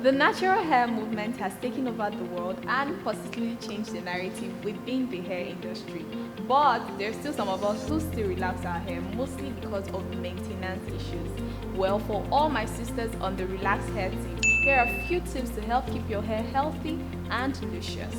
The natural hair movement has taken over the world and positively changed the narrative within the hair industry. But there's still some of us who still relax our hair, mostly because of maintenance issues. Well, for all my sisters on the relaxed hair team, here are a few tips to help keep your hair healthy and luscious.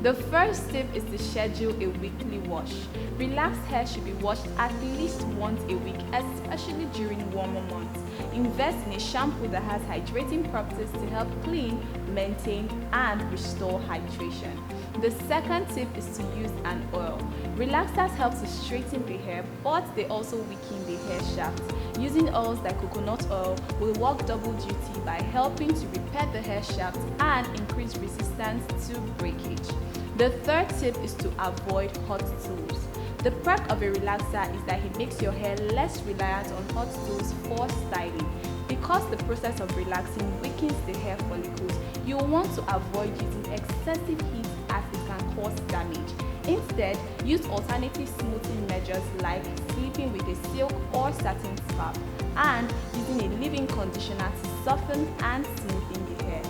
The first tip is to schedule a weekly wash. Relaxed hair should be washed at least once a week, especially during warmer months. Invest in a shampoo that has hydrating properties to help clean, maintain, and restore hydration. The second tip is to use an oil. Relaxers help to straighten the hair, but they also weaken the hair shaft. Using oils like coconut oil will work double duty by helping to repair the hair shaft and increase resistance to breakage. The third tip is to avoid hot tools. The perk of a relaxer is that it makes your hair less reliant on hot tools for styling. Because the process of relaxing weakens the hair follicles, you will want to avoid using excessive heat as it can cause damage. Instead, use alternative smoothing measures like sleeping with a silk or satin scarf and using a leave-in conditioner to soften and smoothen the hair.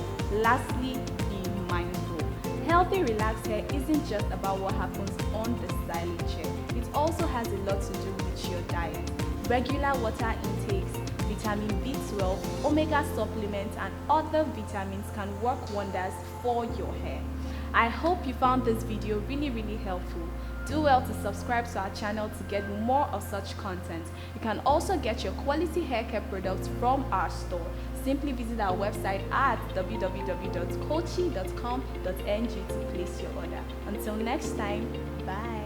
Lastly, be mindful. Healthy relaxed hair isn't just about what happens on the styling chair. It also has a lot to do with your diet. Regular water intakes, vitamin B12, omega supplements, and other vitamins can work wonders for your hair. I hope you found this video really helpful. Do well to subscribe to our channel to get more of such content. You can also get your quality hair care products from our store. Simply visit our website at www.cocci.com.ng to place your order. Until next time, bye.